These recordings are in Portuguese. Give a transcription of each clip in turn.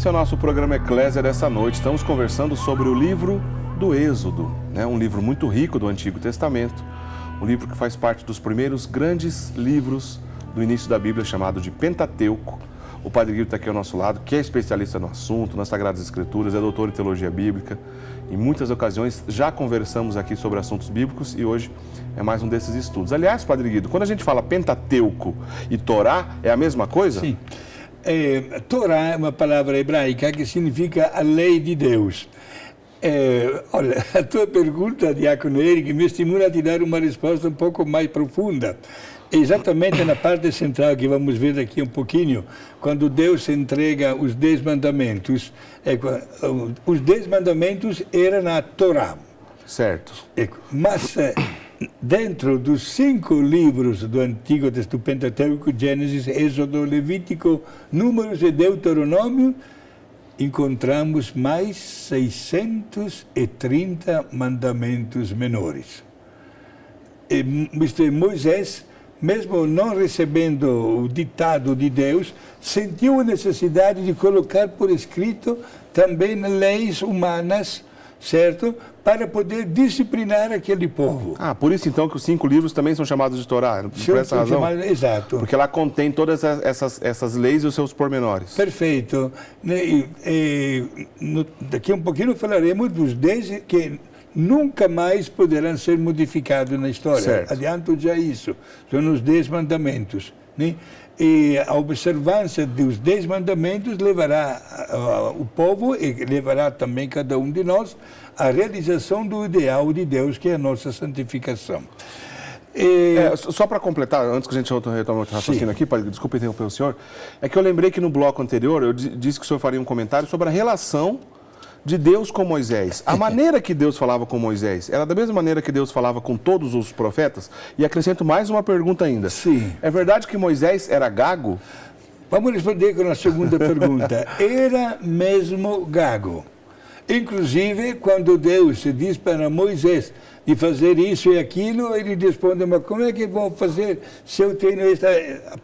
Esse é o nosso programa Eclésia dessa noite. Estamos conversando sobre o livro do Êxodo, né? Um livro muito rico do Antigo Testamento, um livro que faz parte dos primeiros grandes livros do início da Bíblia, chamado de Pentateuco. O Padre Guido está aqui ao nosso lado, que é especialista no assunto, nas Sagradas Escrituras, é doutor em Teologia Bíblica. Em muitas ocasiões já conversamos aqui sobre assuntos bíblicos e hoje é mais um desses estudos. Aliás, Padre Guido, quando a gente fala Pentateuco e Torá, é a mesma coisa? Sim. Torá é uma palavra hebraica que significa a lei de Deus. Olha, a tua pergunta, Diácono Eric, me estimula a te dar uma resposta um pouco mais profunda. Exatamente na parte central que vamos ver daqui um pouquinho, quando Deus entrega os 10 mandamentos, os 10 mandamentos eram na Torá. Certo. Mas dentro dos 5 livros do Antigo Testamento, Pentateuco, Gênesis, Êxodo, Levítico, Números e Deuteronômio, encontramos mais 630 mandamentos menores. Moisés, mesmo não recebendo o ditado de Deus, sentiu a necessidade de colocar por escrito também leis humanas, certo? Para poder disciplinar aquele povo. Ah, por isso então que os 5 livros também são chamados de Torá, por essa razão? Exato. Porque lá contém todas essas leis e os seus pormenores. Perfeito. Daqui a um pouquinho falaremos dos 10 que nunca mais poderão ser modificados na história. Certo. Adianto já isso. São os 10 mandamentos. Né? E a observância dos 10 mandamentos levará o povo e levará também cada um de nós à realização do ideal de Deus, que é a nossa santificação. Só para completar, antes que a gente retome o raciocínio aqui, desculpe interromper o senhor, é que eu lembrei que no bloco anterior eu disse que o senhor faria um comentário sobre a relação de Deus com Moisés. A maneira que Deus falava com Moisés era da mesma maneira que Deus falava com todos os profetas? E acrescento mais uma pergunta ainda. Sim. É verdade que Moisés era gago? Vamos responder com a segunda pergunta. Era mesmo gago. Inclusive, quando Deus diz para Moisés de fazer isso e aquilo, ele responde, mas como é que vou fazer se eu tenho esta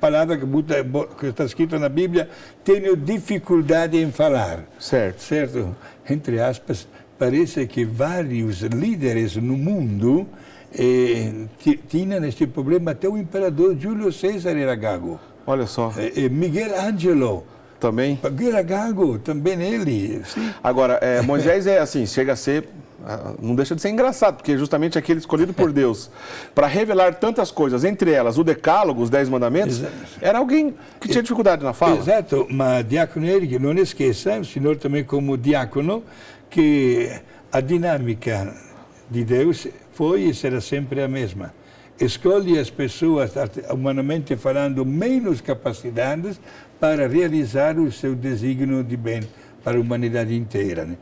palavra que está escrita na Bíblia, tenho dificuldade em falar. Certo. Certo? Entre aspas, parece que vários líderes no mundo tinham este problema. Até o imperador Júlio César era gago. Olha só. Miguel Ângelo. Também? Era gago, também ele. Sim. Agora, Moisés é assim, chega a ser, não deixa de ser engraçado, porque justamente aquele escolhido por Deus para revelar tantas coisas, entre elas o decálogo, os 10 mandamentos, era alguém que tinha dificuldade na fala. Exato, mas Diácono Eric, não esqueça, o senhor também como diácono, que a dinâmica de Deus foi e será sempre a mesma. Escolhe as pessoas, humanamente falando, menos capacitadas para realizar o seu desígnio de bem para a humanidade inteira. Né?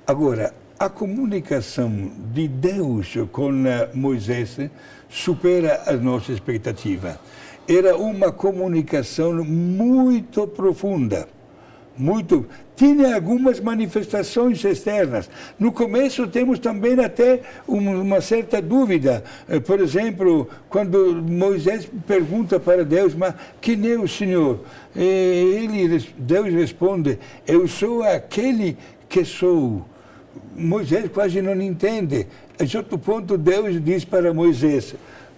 Agora, a comunicação de Deus com Moisés supera a nossa expectativa. Era uma comunicação muito profunda. Tinha algumas manifestações externas. No começo temos também até uma certa dúvida. Por exemplo, quando Moisés pergunta para Deus, mas quem é o Senhor? Deus responde, eu sou aquele que sou. Moisés quase não entende. A certo ponto Deus diz para Moisés,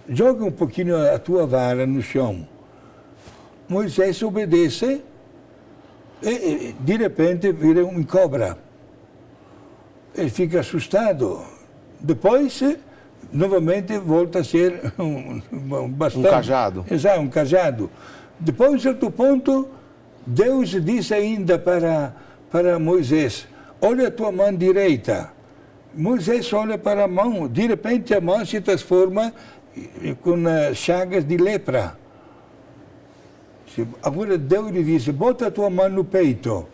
joga um pouquinho a tua vara no chão. Moisés obedece. E, de repente, vira uma cobra. Ele fica assustado. Depois, novamente, volta a ser um bastão. Um cajado. Exato, um cajado. Depois, a certo ponto, Deus diz ainda para Moisés, olha a tua mão direita. Moisés olha para a mão. De repente, a mão se transforma com chagas de lepra. Agora Deus lhe diz, bota a tua mão no peito.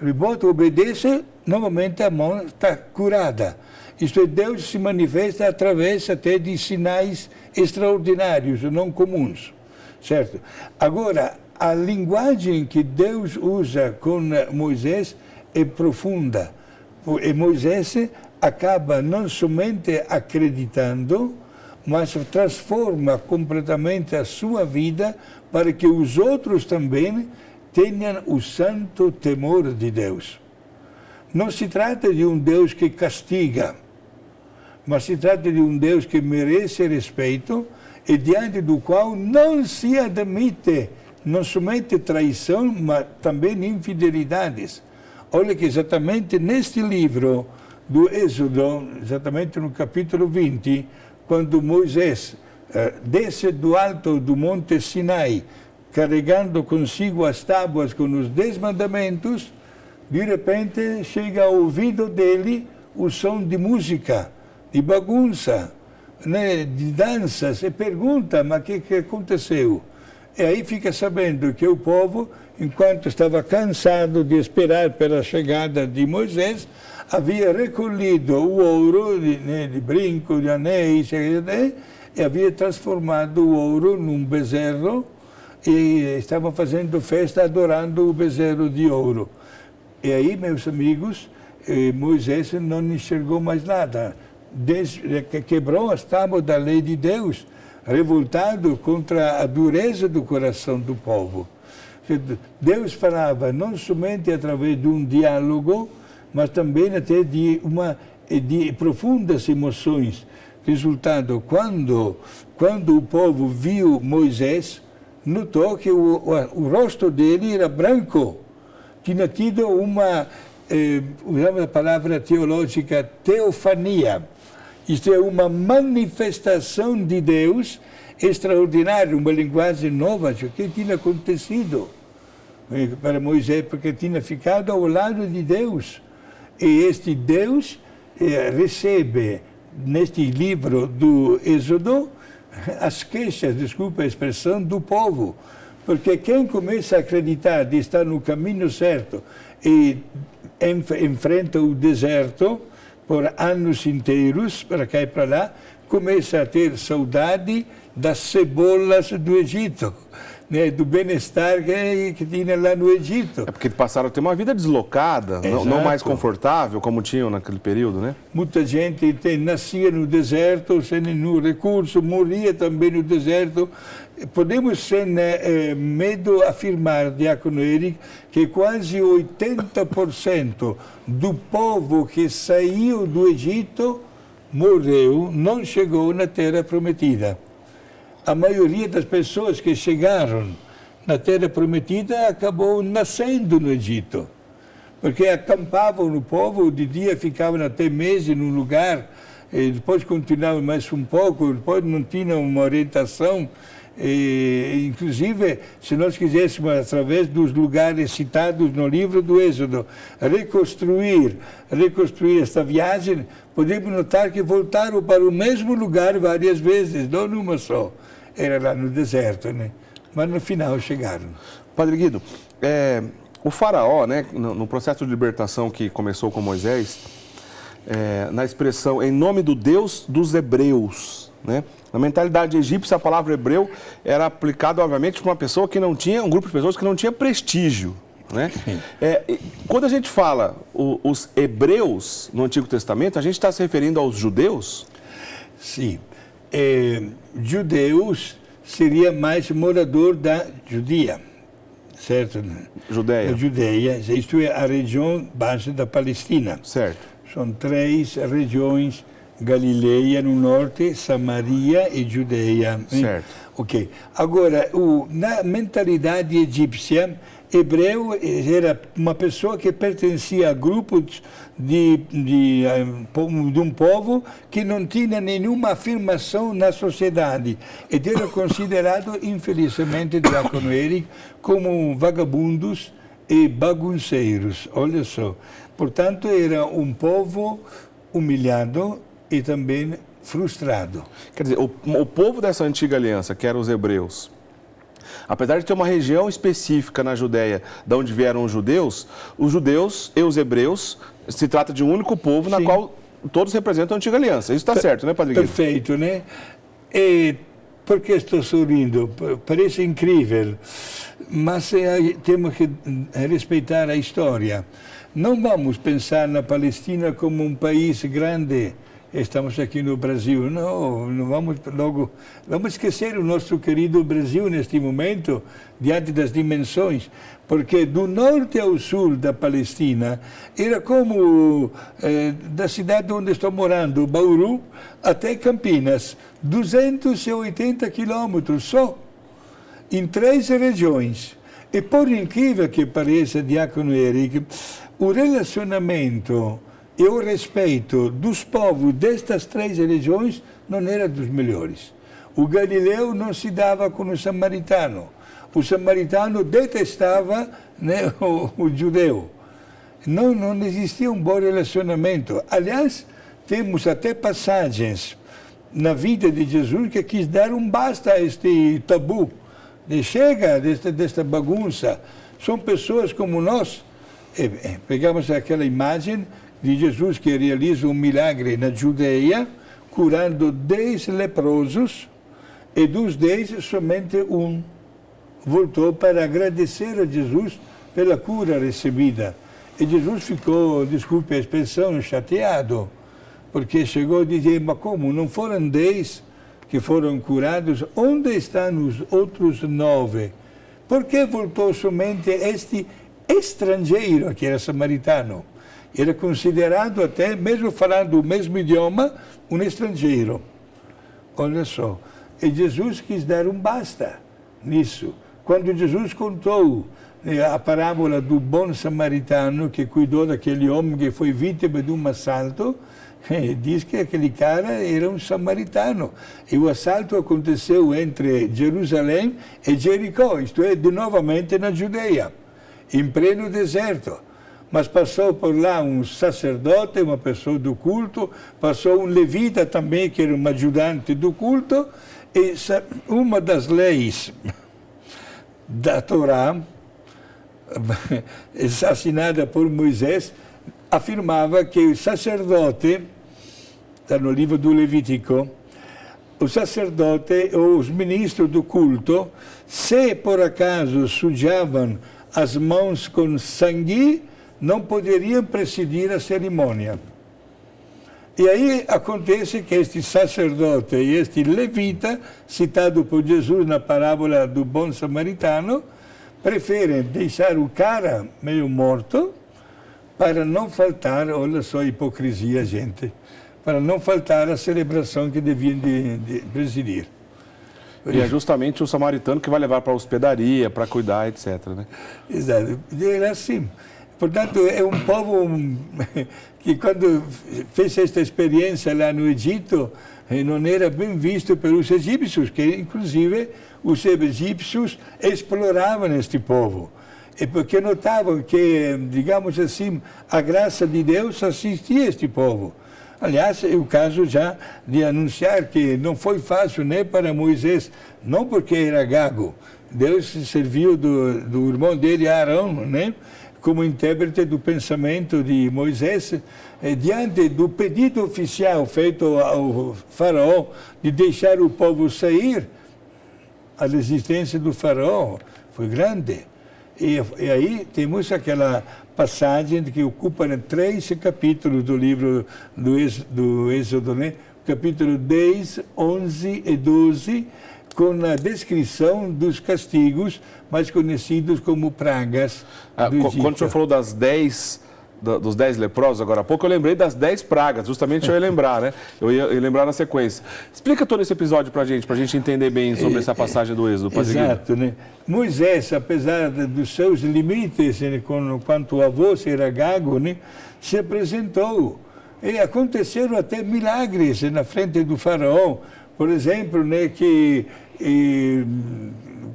Ele bota, obedece, novamente a mão está curada. Isto é, Deus se manifesta através até de sinais extraordinários, não comuns. Certo? Agora, a linguagem que Deus usa com Moisés é profunda. E Moisés acaba não somente acreditando, mas transforma completamente a sua vida para que os outros também tenham o santo temor de Deus. Não se trata de um Deus que castiga, mas se trata de um Deus que merece respeito e diante do qual não se admite não somente traição, mas também infidelidades. Olha que exatamente neste livro do Êxodo, exatamente no capítulo 20, quando Moisés desce do alto do Monte Sinai, carregando consigo as tábuas com os 10 mandamentos, de repente chega ao ouvido dele o som de música, de bagunça, né, de danças, e pergunta, mas o que aconteceu? E aí fica sabendo que o povo, enquanto estava cansado de esperar pela chegada de Moisés, havia recolhido o ouro de brinco, de anéis, e havia transformado o ouro num bezerro e estavam fazendo festa adorando o bezerro de ouro. E aí, meus amigos, Moisés não enxergou mais nada. Quebrou as tábuas da lei de Deus, revoltado contra a dureza do coração do povo. Deus falava não somente através de um diálogo, mas também até de profundas emoções. Resultado, quando o povo viu Moisés, notou que o rosto dele era branco. Tinha tido usamos a palavra teológica, teofania. Isto é uma manifestação de Deus extraordinária, uma linguagem nova, que tinha acontecido para Moisés, porque tinha ficado ao lado de Deus. E este Deus recebe, neste livro do Êxodo, as queixas, desculpa a expressão, do povo. Porque quem começa a acreditar de estar no caminho certo e enfrenta o deserto por anos inteiros, para cá e para lá, começa a ter saudade das cebolas do Egito, né, do bem-estar que tinha lá no Egito. É porque passaram a ter uma vida deslocada, não mais confortável, como tinham naquele período, né? Muita gente nascia no deserto, sem nenhum recurso, morria também no deserto. Podemos, sem medo, afirmar, Diácono Eric, que quase 80% do povo que saiu do Egito morreu, não chegou na Terra Prometida. A maioria das pessoas que chegaram na Terra Prometida acabou nascendo no Egito, porque acampavam no povo, de dia ficavam até meses num lugar, e depois continuavam mais um pouco, depois não tinham uma orientação. Inclusive, se nós quiséssemos, através dos lugares citados no livro do Êxodo, reconstruir esta viagem, podemos notar que voltaram para o mesmo lugar várias vezes, não numa só. Era lá no deserto, né? Mas no final chegaram. Padre Guido, o faraó, né, no processo de libertação que começou com Moisés, na expressão em nome do Deus dos Hebreus, né? Na mentalidade egípcia, a palavra hebreu era aplicada, obviamente, para uma pessoa que não tinha, um grupo de pessoas que não tinha prestígio, né? Quando a gente fala os hebreus no Antigo Testamento, a gente está se referindo aos judeus? Sim. Judeus seria mais morador da Judia, certo? Judeia. A Judeia, isto é a região base da Palestina. Certo. São 3 regiões: Galileia no norte, Samaria e Judeia. Certo. Ok. Agora, na mentalidade egípcia, hebreu era uma pessoa que pertencia a grupos de um povo que não tinha nenhuma afirmação na sociedade. E era considerado, infelizmente, Diácono Eric, como vagabundos e bagunceiros. Olha só. Portanto, era um povo humilhado e também frustrado. Quer dizer, o povo dessa antiga aliança, que eram os hebreus, apesar de ter uma região específica na Judéia, de onde vieram os judeus e os hebreus, se trata de um único povo, na qual todos representam a antiga aliança. Isso está certo, né, Padre Guido? Perfeito, né? E por que estou sorrindo? Parece incrível, mas temos que respeitar a história. Não vamos pensar na Palestina como um país grande estamos aqui no Brasil. Não, não vamos logo... Vamos esquecer o nosso querido Brasil neste momento, diante das dimensões, porque do norte ao sul da Palestina era como da cidade onde estou morando, Bauru, até Campinas, 280 quilômetros só, em 3 regiões. E por incrível que pareça, Diácono Eric, o relacionamento e o respeito dos povos destas 3 regiões não era dos melhores. O galileu não se dava com o samaritano. O samaritano detestava, né, o judeu. Não existia um bom relacionamento. Aliás, temos até passagens na vida de Jesus que quis dar um basta a este tabu. Chega desta bagunça. São pessoas como nós. Pegamos aquela imagem de Jesus que realiza um milagre na Judeia, curando 10 leprosos, e dos 10, somente um voltou para agradecer a Jesus pela cura recebida. E Jesus ficou, desculpe a expressão, chateado, porque chegou a dizer, mas como, não foram 10 que foram curados? Onde estão os outros 9? Por que voltou somente este estrangeiro, que era samaritano? Era considerado até, mesmo falando o mesmo idioma, um estrangeiro. Olha só. E Jesus quis dar um basta nisso. Quando Jesus contou a parábola do bom samaritano que cuidou daquele homem que foi vítima de um assalto, diz que aquele cara era um samaritano. E o assalto aconteceu entre Jerusalém e Jericó, isto é, novamente na Judeia, em pleno deserto. Mas passou por lá um sacerdote, uma pessoa do culto, passou um levita também, que era um ajudante do culto, e uma das leis da Torá, assassinada por Moisés, afirmava que o sacerdote, está no livro do Levítico, o sacerdote ou os ministros do culto, se por acaso sujavam as mãos com sangue, não poderiam presidir a cerimônia. E aí acontece que este sacerdote e este levita, citado por Jesus na parábola do bom samaritano, preferem deixar o cara meio morto para não faltar, olha só a hipocrisia, gente, para não faltar a celebração que deviam de presidir. E é justamente o samaritano que vai levar para a hospedaria, para cuidar, etc. Né? Exato. Era assim. Portanto, é um povo que, quando fez esta experiência lá no Egito, não era bem visto pelos egípcios, que, inclusive, os egípcios exploravam este povo. E porque notavam que, digamos assim, a graça de Deus assistia a este povo. Aliás, é o caso já de anunciar que não foi fácil nem para Moisés, não porque era gago. Deus se serviu do irmão dele, Arão, né? Como intérprete do pensamento de Moisés, diante do pedido oficial feito ao faraó de deixar o povo sair, a resistência do faraó foi grande. E aí temos aquela passagem que ocupa 3 capítulos do livro do Êxodo, né? Capítulo 10, 11 e 12, com a descrição dos castigos mais conhecidos como pragas do Egito. Quando o senhor falou dos 10 leprosos agora há pouco, eu lembrei das 10 pragas, justamente eu ia lembrar, né? Eu ia lembrar na sequência. Explica todo esse episódio para a gente entender bem sobre essa passagem do Êxodo. Exato, né? Moisés, apesar dos seus limites, né, quanto o avô era gago, né, se apresentou. E aconteceram até milagres na frente do faraó. Por exemplo, né, que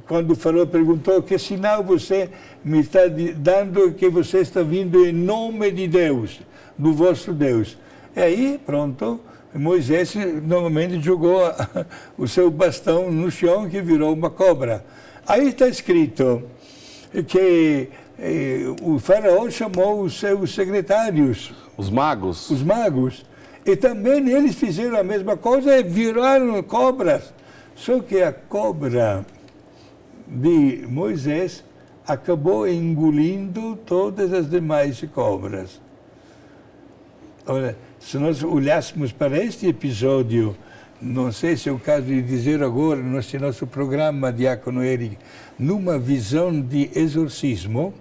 quando o faraó perguntou que sinal você me está dando que você está vindo em nome de Deus, do vosso Deus. E aí, pronto, Moisés novamente jogou o seu bastão no chão, que virou uma cobra. Aí está escrito que o faraó chamou os seus secretários. Os magos? Os magos. E também eles fizeram a mesma coisa e viraram cobras. Só que a cobra de Moisés acabou engolindo todas as demais cobras. Olha, Se nós olhássemos para este episódio, não sei se é o caso de dizer agora, nesse nosso programa, Diácono Eric, numa visão de exorcismo,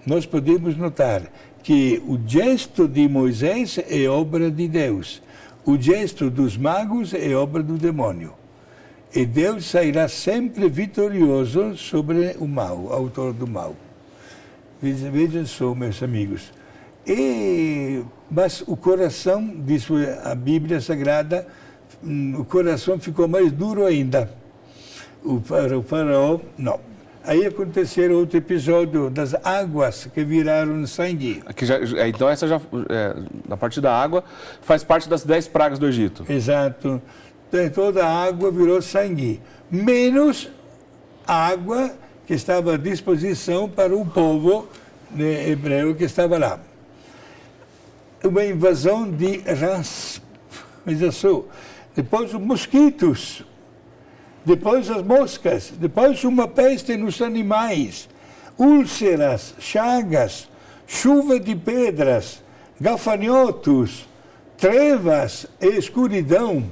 nós podemos notar que o gesto de Moisés é obra de Deus, o gesto dos magos é obra do demônio. E Deus sairá sempre vitorioso sobre o mal, autor do mal. Vejam só, meus amigos. Mas o coração, diz a Bíblia Sagrada, o coração ficou mais duro ainda. O faraó, não. Aí aconteceu outro episódio das águas que viraram sangue. Aqui então essa já, na parte da água, faz parte das 10 pragas do Egito. Exato. Então, toda a água virou sangue, menos a água que estava à disposição para o povo hebreu que estava lá. Uma invasão de rãs, depois os mosquitos, depois as moscas, depois uma peste nos animais, úlceras, chagas, chuva de pedras, gafanhotos, trevas e escuridão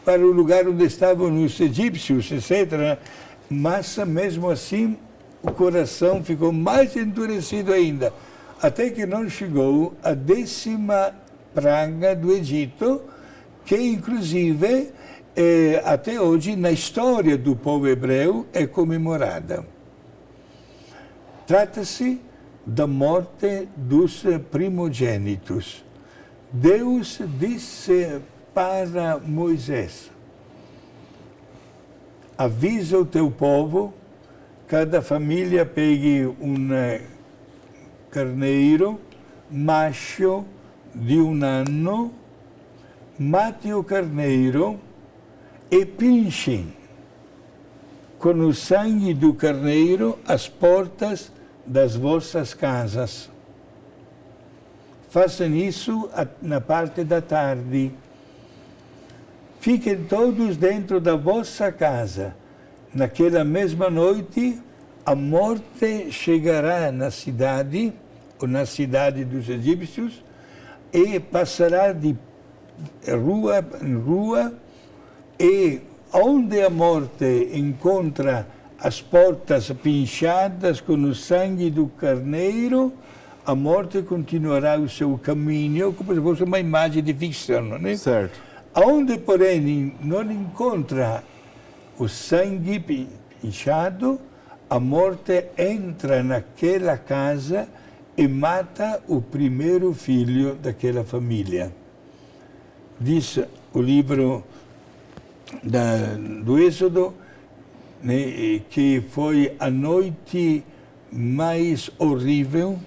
para o lugar onde estavam os egípcios, etc. Mas, mesmo assim, o coração ficou mais endurecido ainda, até que não chegou a 10ª praga do Egito, que, inclusive, até hoje, na história do povo hebreu, é comemorada. Trata-se da morte dos primogênitos. Deus disse para Moisés: avisa o teu povo, cada família pegue um carneiro macho de 1 ano, mate o carneiro e pinchem com o sangue do carneiro as portas das vossas casas. Façam isso na parte da tarde. Fiquem todos dentro da vossa casa. Naquela mesma noite, a morte chegará na cidade, ou na cidade dos egípcios, e passará de rua em rua, e onde a morte encontra as portas pinchadas com o sangue do carneiro, a morte continuará o seu caminho, como se fosse uma imagem de ficção, não é? Certo. Onde, porém, não encontra o sangue pinchado, a morte entra naquela casa e mata o primeiro filho daquela família. Diz o livro do Êxodo, né, que foi a noite mais horrível,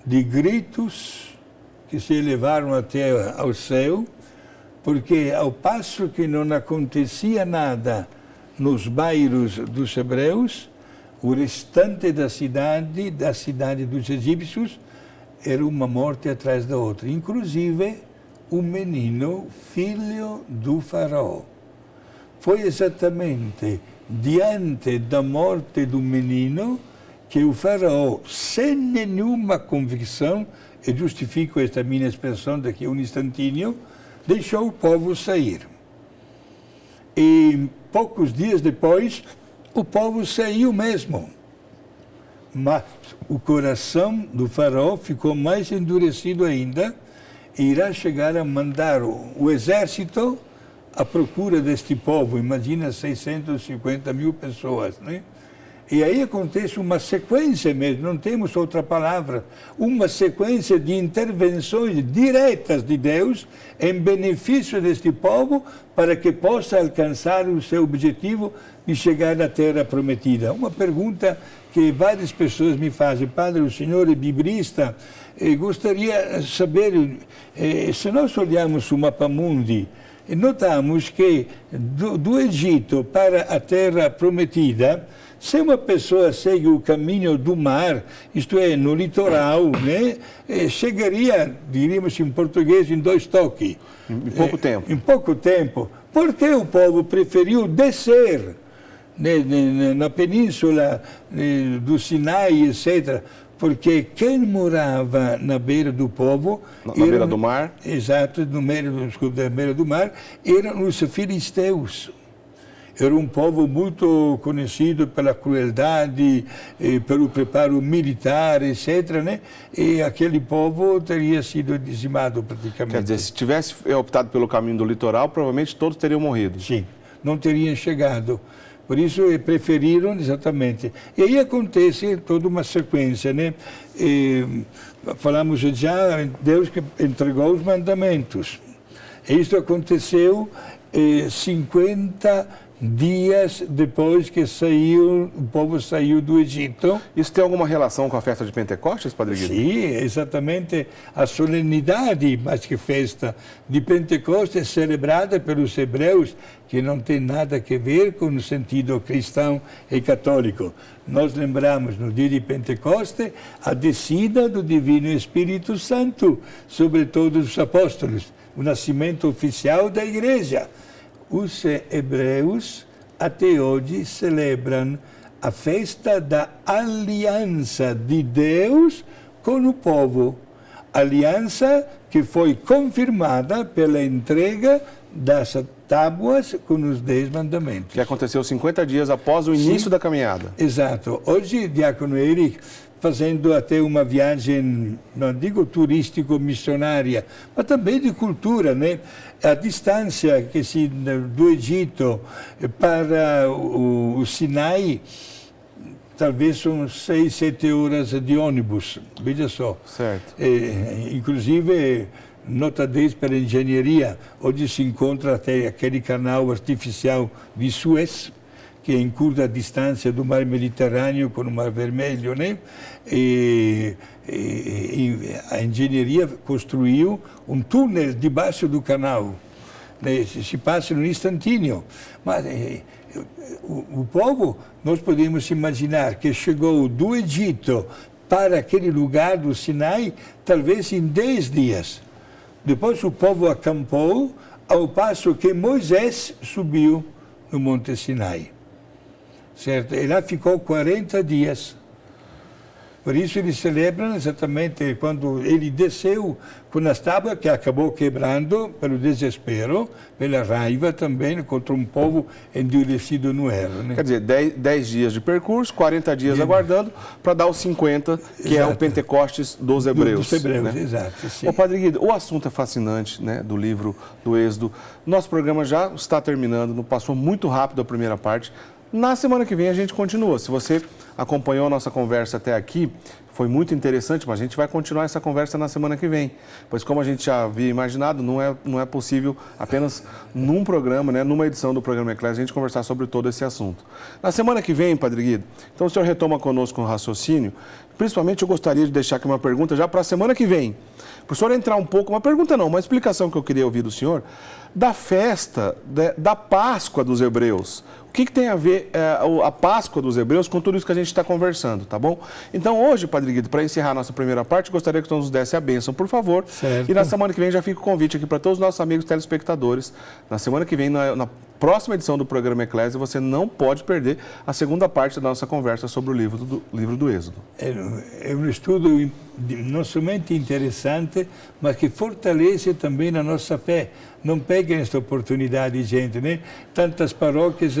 de gritos que se elevaram até ao céu, porque ao passo que não acontecia nada nos bairros dos hebreus, o restante da cidade dos egípcios, era uma morte atrás da outra. Inclusive, um menino, filho do faraó. Foi exatamente diante da morte do menino que o faraó, sem nenhuma convicção, e justifico esta minha expressão daqui a um instantinho, deixou o povo sair. E poucos dias depois, o povo saiu mesmo. Mas o coração do faraó ficou mais endurecido ainda e irá chegar a mandar o exército à procura deste povo. Imagina 650 mil pessoas, né? E aí acontece uma sequência mesmo, não temos outra palavra, uma sequência de intervenções diretas de Deus em benefício deste povo para que possa alcançar o seu objetivo de chegar à Terra Prometida. Uma pergunta que várias pessoas me fazem: Padre, o senhor é biblista, gostaria de saber, se nós olharmos o mapa mundi, notamos que do Egito para a Terra Prometida, se uma pessoa segue o caminho do mar, isto é, no litoral, né, chegaria, diríamos em português, em 2 toques. Em pouco tempo. Em pouco tempo. Por que o povo preferiu descer na península do Sinai, etc.? porque quem morava na beira do povo... Na beira do mar? Exato, na beira do mar, eram os filisteus. Era um povo muito conhecido pela crueldade, pelo preparo militar, etc., né? E aquele povo teria sido dizimado praticamente. Quer dizer, se tivesse optado pelo caminho do litoral, provavelmente todos teriam morrido. Sim, não teriam chegado. Por isso, preferiram exatamente. E aí acontece toda uma sequência, né? Falamos já, Deus que entregou os mandamentos. Isso aconteceu 50 dias depois que o povo saiu do Egito. Isso tem alguma relação com a festa de Pentecostes, Padre Guido? Sim, exatamente. A solenidade, mais que festa, de Pentecostes é celebrada pelos hebreus, que não tem nada a ver com o sentido cristão e católico. Nós lembramos, no dia de Pentecostes, a descida do Divino Espírito Santo sobre todos os apóstolos, o nascimento oficial da Igreja. Os hebreus até hoje celebram a festa da aliança de Deus com o povo. Aliança que foi confirmada pela entrega das tábuas com os 10 mandamentos. Que aconteceu 50 dias após o início da caminhada. Exato. Hoje, Diácono Eric, fazendo até uma viagem, não digo turístico-missionária, mas também de cultura, né? A distância do Egito para o Sinai, talvez são 6, 7 horas de ônibus, veja só. Certo. Inclusive, nota 10 pela engenharia, onde se encontra até aquele canal artificial de Suez, que encurta a distância do mar Mediterrâneo com o mar Vermelho, né? E a engenharia construiu um túnel debaixo do canal, né? Se passa no instantâneo. Mas o povo, nós podemos imaginar que chegou do Egito para aquele lugar do Sinai, talvez em 10 dias. Depois o povo acampou, ao passo que Moisés subiu no Monte Sinai. Certo? E lá ficou 40 dias. Por isso eles celebram exatamente quando ele desceu com as tábuas, que acabou quebrando pelo desespero, pela raiva também, contra um povo endurecido no erro. Né? Quer dizer, 10 dias de percurso, 40 dias aguardando, para dar os 50, que exato. É o Pentecostes dos hebreus. Dos hebreus, né? exato. Sim. Ô, Padre Guido, o assunto é fascinante, né, do livro do Êxodo. Nosso programa já está terminando, passou muito rápido a primeira parte. Na semana que vem a gente continua. Se você acompanhou a nossa conversa até aqui, foi muito interessante, mas a gente vai continuar essa conversa na semana que vem. Pois como a gente já havia imaginado, não é possível apenas num programa, né, numa edição do programa Eclésia, a gente conversar sobre todo esse assunto. Na semana que vem, Padre Guido, então o senhor retoma conosco um raciocínio. Principalmente eu gostaria de deixar aqui uma pergunta já para a semana que vem. Para o senhor entrar um pouco, uma pergunta não, uma explicação que eu queria ouvir do senhor, da festa, da Páscoa dos hebreus. O que tem a ver a Páscoa dos hebreus com tudo isso que a gente está conversando, tá bom? Então hoje, Padre Guido, para encerrar a nossa primeira parte, gostaria que o senhor nos desse a bênção, por favor. Certo. E na semana que vem já fica o convite aqui para todos os nossos amigos telespectadores. Na semana que vem, na próxima edição do programa Eclésia, você não pode perder a segunda parte da nossa conversa sobre o livro do Êxodo. É um estudo não somente interessante, mas que fortalece também a nossa fé. Não peguem esta oportunidade, gente, né? Tantas paróquias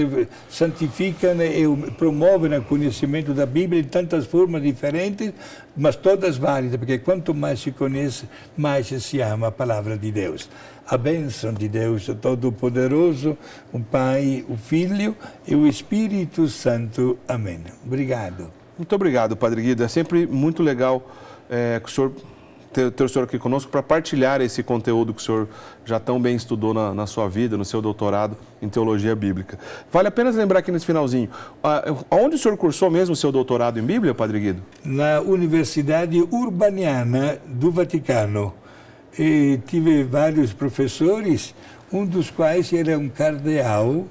santificam e promovem o conhecimento da Bíblia de tantas formas diferentes, mas todas válidas, porque quanto mais se conhece, mais se ama a palavra de Deus. A bênção de Deus Todo-Poderoso, o Pai, o Filho e o Espírito Santo. Amém. Obrigado. Muito obrigado, Padre Guido. É sempre muito legal que o senhor ter o senhor aqui conosco para partilhar esse conteúdo que o senhor já tão bem estudou na sua vida, no seu doutorado em Teologia Bíblica. Vale a pena lembrar aqui nesse finalzinho, onde o senhor cursou mesmo o seu doutorado em Bíblia, Padre Guido? Na Universidade Urbaniana do Vaticano. E tive vários professores, um dos quais era um cardeal,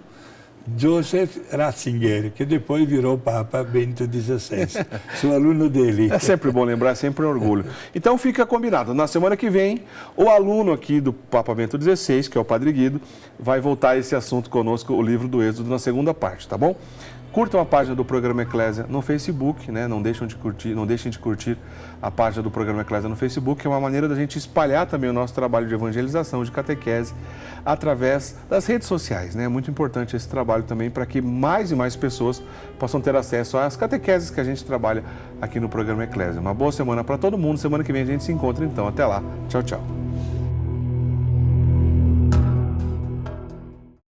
Joseph Ratzinger, que depois virou Papa Bento XVI. Sou aluno dele. É sempre bom lembrar, é sempre um orgulho. Então fica combinado, na semana que vem, o aluno aqui do Papa Bento XVI, que é o Padre Guido, vai voltar a esse assunto conosco, o livro do Êxodo, na segunda parte, tá bom? Curtam a página do Programa Eclésia no Facebook, né? Não deixem de curtir a página do Programa Eclésia no Facebook, que é uma maneira da gente espalhar também o nosso trabalho de evangelização, de catequese, através das redes sociais, né? É muito importante esse trabalho também para que mais e mais pessoas possam ter acesso às catequeses que a gente trabalha aqui no Programa Eclésia. Uma boa semana para todo mundo. Semana que vem a gente se encontra então. Até lá. Tchau, tchau.